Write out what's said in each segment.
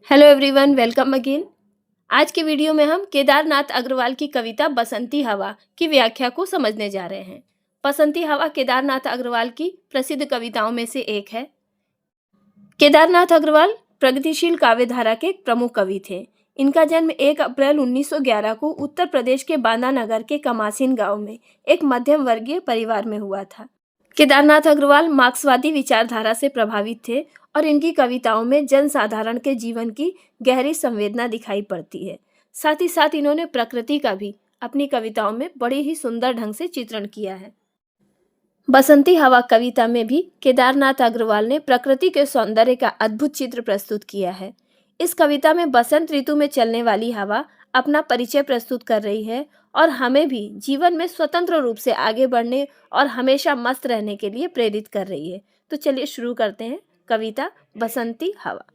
Hello everyone, welcome again. आज के video में हम केदारनाथ अग्रवाल की कविता बसंती हवा की व्याख्या को समझने जा रहे हैं। बसंती हवा केदारनाथ अग्रवाल की प्रसिद्ध कविताओं में से एक है। केदारनाथ अग्रवाल प्रगतिशील काव्यधारा के प्रमुख कवि थे। इनका जन्म 1 अप्रैल 1911 को उत्तर प्रदेश के बांदा नगर के कमासीन गांव में एक मध्यम वर्गीय परिवार में हुआ था। केदारनाथ अग्रवाल मार्क्सवादी विचारधारा से प्रभावित थे और इनकी कविताओं में जनसाधारण के जीवन की गहरी संवेदना दिखाई पड़ती है। साथ ही साथ इन्होंने प्रकृति का भी अपनी कविताओं में बड़े ही सुंदर ढंग से चित्रण किया है। बसंती हवा कविता में भी केदारनाथ अग्रवाल ने प्रकृति के सौंदर्य का अद्भुत चित्र प्रस्तुत किया है। इस कविता में बसंत ऋतु में चलने वाली हवा अपना परिचय प्रस्तुत कर रही है और हमें भी जीवन में स्वतंत्र रूप से आगे बढ़ने और हमेशा मस्त रहने के लिए प्रेरित कर रही है। तो चलिए शुरू करते हैं कविता बसंती हवा।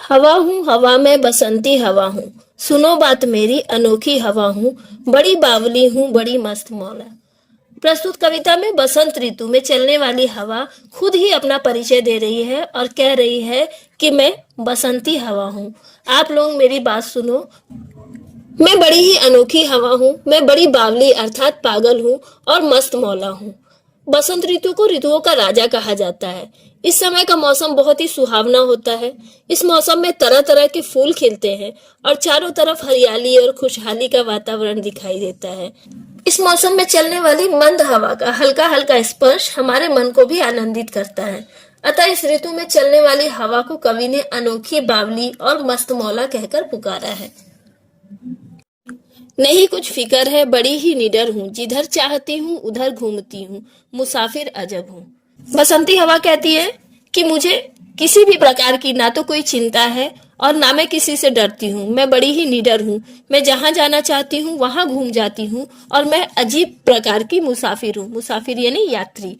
हवा हूँ हवा में बसंती हवा हूँ, सुनो बात मेरी अनोखी हवा हूँ, बड़ी बावली हूँ बड़ी मस्त मौला। प्रस्तुत कविता में बसंत ऋतु में चलने वाली हवा खुद ही अपना परिचय दे रही है और कह रही है कि मैं बसंती हवा हूँ। आप लोग मेरी बात सुनो, मैं बड़ी ही अनोखी हवा हूँ, मैं बड़ी बावली अर्थात पागल हूँ और मस्त मौला हूँ। बसंत ऋतु को ऋतुओं का राजा कहा जाता है। इस समय का मौसम बहुत ही सुहावना होता है। इस मौसम में तरह तरह के फूल खिलते हैं और चारों तरफ हरियाली और खुशहाली का वातावरण दिखाई देता है। इस मौसम में चलने वाली मंद हवा का हल्का हल्का स्पर्श हमारे मन को भी आनंदित करता है। अतः इस ऋतु में चलने वाली हवा को कवि ने अनोखी, बावली और मस्त मौला कहकर पुकारा है। नहीं कुछ फिकर है, बड़ी ही निडर हूँ, जिधर चाहती हूँ उधर घूमती हूँ, मुसाफिर अजब हूँ। बसंती हवा कहती है कि मुझे किसी भी प्रकार की ना तो कोई चिंता है और ना मैं किसी से डरती हूँ। मैं बड़ी ही निडर हूँ, मैं जहाँ जाना चाहती हूँ वहां घूम जाती हूँ और मैं अजीब प्रकार की मुसाफिर हूँ। मुसाफिर यानी यात्री।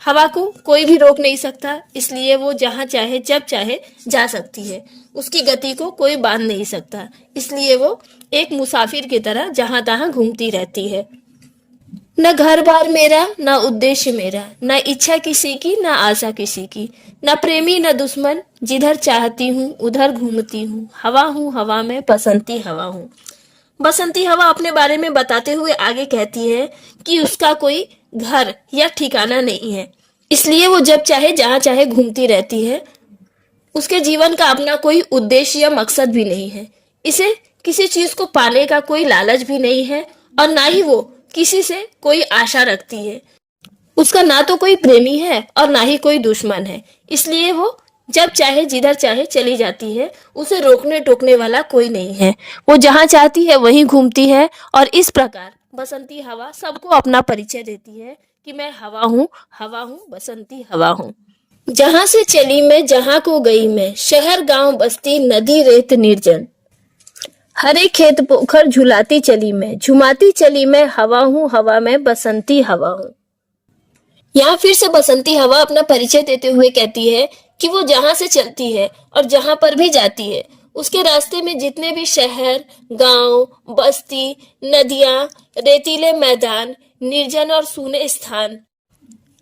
हवा को कोई भी रोक नहीं सकता, इसलिए वो जहाँ चाहे जब चाहे जा सकती है। उसकी गति को कोई बांध नहीं सकता, इसलिए वो एक मुसाफिर की तरह जहाँ तहाँ घूमती रहती है। न घर बार मेरा, न उद्देश्य मेरा, न इच्छा किसी की, न आशा किसी की, न प्रेमी न दुश्मन, जिधर चाहती हूँ उधर घूमती हूँ। हवा हूँ हवा में बसंती हवा हूँ। बसंती हवा अपने बारे में बताते हुए आगे कहती है कि उसका कोई घर या ठिकाना नहीं है, इसलिए वो जब चाहे जहाँ चाहे घूमती रहती है। उसके जीवन का अपना कोई उद्देश्य या मकसद भी नहीं है। इसे किसी चीज को पाने का कोई लालच भी नहीं है और ना ही वो किसी से कोई आशा रखती है। उसका ना तो कोई प्रेमी है और ना ही कोई दुश्मन है, इसलिए वो जब चाहे जिधर चाहे चली जाती है। उसे रोकने टोकने वाला कोई नहीं है। वो जहाँ चाहती है वहीं घूमती है और इस प्रकार बसंती हवा सबको अपना परिचय देती है कि मैं हवा हूँ बसंती हवा हूँ। जहाँ से चली मैं जहाँ को गई मैं, शहर गांव बस्ती नदी रेत निर्जन, हरे खेत पोखर झुलाती चली मैं, झुमाती चली मैं, हवा हूँ हवा में बसंती हवा हूँ। यहाँ फिर से बसंती हवा अपना परिचय देते हुए कहती है कि वो जहाँ से चलती है और जहाँ पर भी जाती है, उसके रास्ते में जितने भी शहर, गांव, बस्ती, नदियां, रेतीले मैदान, निर्जन और सूने स्थान,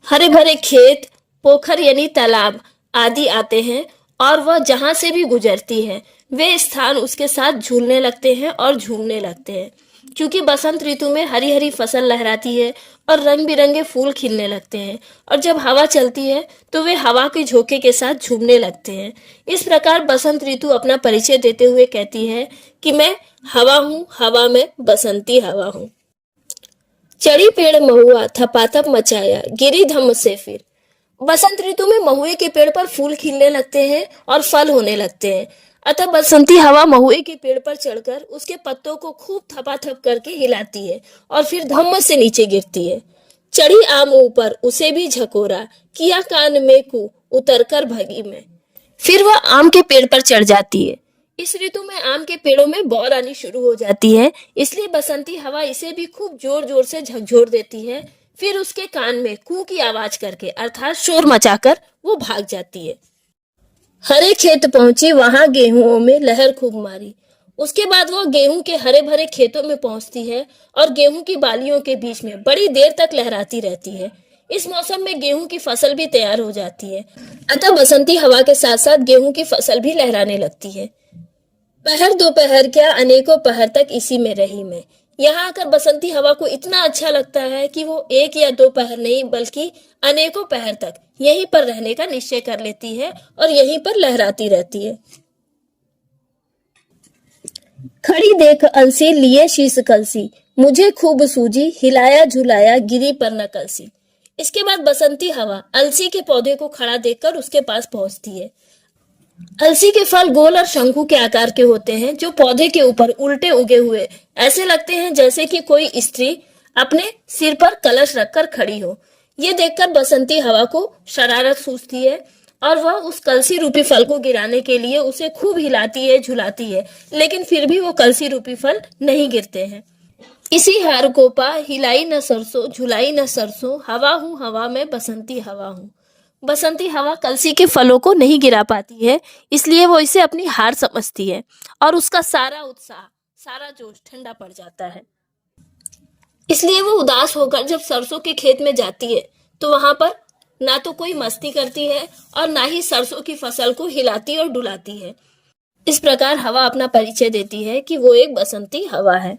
हरे भरे खेत, पोखर यानी तालाब आदि आते हैं और वह जहां से भी गुजरती है वे स्थान उसके साथ झूलने लगते हैं और झूमने लगते हैं। क्योंकि बसंत ऋतु में हरी हरी फसल लहराती है और रंग बिरंगे फूल खिलने लगते हैं और जब हवा चलती है तो वे हवा के झोंके के साथ झूमने लगते हैं। इस प्रकार बसंत ऋतु अपना परिचय देते हुए कहती है कि मैं हवा हूँ हवा में बसंती हवा हूँ। चढ़ी पेड़ महुआ थपाथप मचाया, गिरी धम्म से फिर। बसंत ऋतु में महुए के पेड़ पर फूल खिलने लगते हैं और फल होने लगते हैं। अतः बसंती हवा महुए के पेड़ पर चढ़कर उसके पत्तों को खूब थपाथप करके हिलाती है और फिर धम्म से नीचे गिरती है। चढ़ी आम ऊपर उसे भी झकोरा, किया कान में कू उतरकर भगी में। फिर वह आम के पेड़ पर चढ़ जाती है। इस ऋतु में आम के पेड़ों में बौर आनी शुरू हो जाती है, इसलिए बसंती हवा इसे भी खूब जोर जोर से झकझोर देती है। फिर उसके कान में कू की आवाज करके अर्थात शोर मचाकर वो भाग जाती है। हरे खेत पहुंची वहां गेहूं में लहर खूब मारी। उसके बाद वो गेहूं के हरे भरे खेतों में पहुंचती है और गेहूं की बालियों के बीच में बड़ी देर तक लहराती रहती है। इस मौसम में गेहूं की फसल भी तैयार हो जाती है, अतः बसंती हवा के साथ साथ गेहूं की फसल भी लहराने लगती है। पहर दोपहर क्या अनेकों पहर तक इसी में रही मैं। यहाँ आकर बसंती हवा को इतना अच्छा लगता है कि वो एक या दो पहर नहीं बल्कि अनेकों पहर तक यहीं पर रहने का निश्चय कर लेती है और यहीं पर लहराती रहती है। खड़ी देख अलसी लिए शीश कलसी, मुझे खूब सूझी हिलाया झुलाया गिरी पर न कलसी। इसके बाद बसंती हवा अलसी के पौधे को खड़ा देखकर उसके पास पहुंचती है। अलसी के फल गोल और शंकु के आकार के होते हैं जो पौधे के ऊपर उल्टे उगे हुए ऐसे लगते हैं जैसे कि कोई स्त्री अपने सिर पर कलश रखकर खड़ी हो। ये देखकर बसंती हवा को शरारत सूझती है और वह उस कलसी रूपी फल को गिराने के लिए उसे खूब हिलाती है झुलाती है, लेकिन फिर भी वो कलसी रूपी फल नहीं गिरते हैं। इसी हार को पा हिलाई न सरसों झुलाई न सरसों, हवा हूँ हवा में बसंती हवा हूँ। बसंती हवा कलसी के फलों को नहीं गिरा पाती है, इसलिए वो इसे अपनी हार समझती है और उसका सारा उत्साह सारा जोश ठंडा पड़ जाता है। इसलिए वो उदास होकर जब सरसों के खेत में जाती है तो वहां पर ना तो कोई मस्ती करती है और ना ही सरसों की फसल को हिलाती और डुलाती है। इस प्रकार हवा अपना परिचय देती है कि वो एक बसंती हवा है।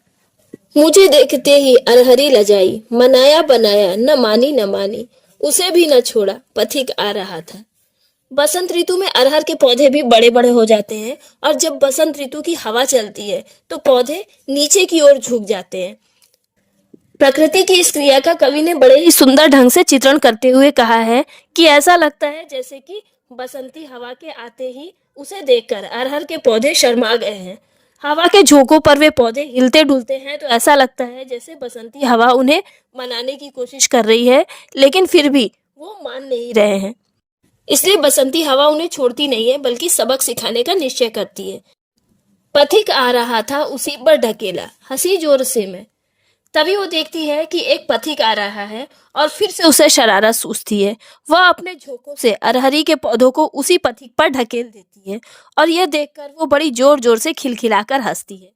मुझे देखते ही अरहरी लजाई, मनाया बनाया न मानी न मानी, उसे भी न छोड़ा पथिक आ रहा था। बसंत ऋतु में अरहर के पौधे भी बड़े बड़े हो जाते हैं और जब बसंत ऋतु की हवा चलती है तो पौधे नीचे की ओर झुक जाते हैं। प्रकृति की इस क्रिया का कवि ने बड़े ही सुंदर ढंग से चित्रण करते हुए कहा है कि ऐसा लगता है जैसे कि बसंती हवा के आते ही उसे देखकर अरहर के पौधे शर्मा गए हैं। हवा के झोंकों पर वे पौधे हिलते डुलते हैं तो ऐसा लगता है जैसे बसंती हवा उन्हें मनाने की कोशिश कर रही है, लेकिन फिर भी वो मान नहीं रहे हैं। इसलिए बसंती हवा उन्हें छोड़ती नहीं है बल्कि सबक सिखाने का निश्चय करती है। पथिक आ रहा था उसी पर ढकेला, हंसी जोर से मैं। तभी वो देखती है कि एक पथिक आ रहा है और फिर से उसे शरारत सूझती है। वह अपने झोंकों से अरहरी के पौधों को उसी पथिक पर ढकेल देती है और यह देखकर वो बड़ी जोर जोर से खिलखिलाकर हंसती है।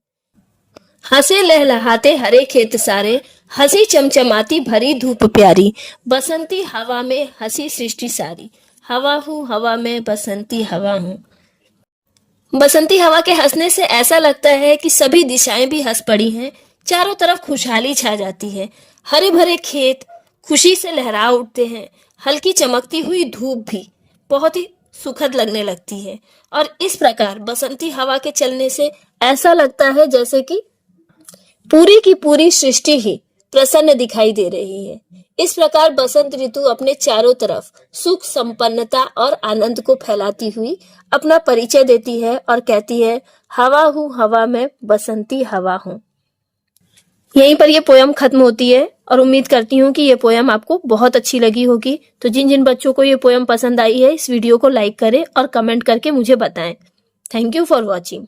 हंसे लहलहाते हरे खेत सारे, हंसी चमचमाती भरी धूप प्यारी, बसंती हवा में हंसी सृष्टि सारी, हवा हूँ हवा में बसंती हवा हूँ। बसंती हवा के हंसने से ऐसा लगता है कि सभी दिशाएं भी हंस पड़ी हैं, चारों तरफ खुशहाली छा जाती है। हरे भरे खेत खुशी से लहरा उठते हैं, हल्की चमकती हुई धूप भी बहुत ही सुखद लगने लगती है और इस प्रकार बसंती हवा के चलने से ऐसा लगता है जैसे कि पूरी की पूरी सृष्टि ही प्रसन्न दिखाई दे रही है। इस प्रकार बसंत ऋतु अपने चारों तरफ सुख संपन्नता और आनंद को फैलाती हुई अपना परिचय देती है और कहती है, हवा हूँ हवा में बसंती हवा हूँ। यहीं पर ये पोयम खत्म होती है और उम्मीद करती हूँ कि ये पोयम आपको बहुत अच्छी लगी होगी। तो जिन जिन बच्चों को ये पोयम पसंद आई है इस वीडियो को लाइक करें और कमेंट करके मुझे बताएं। Thank you for watching.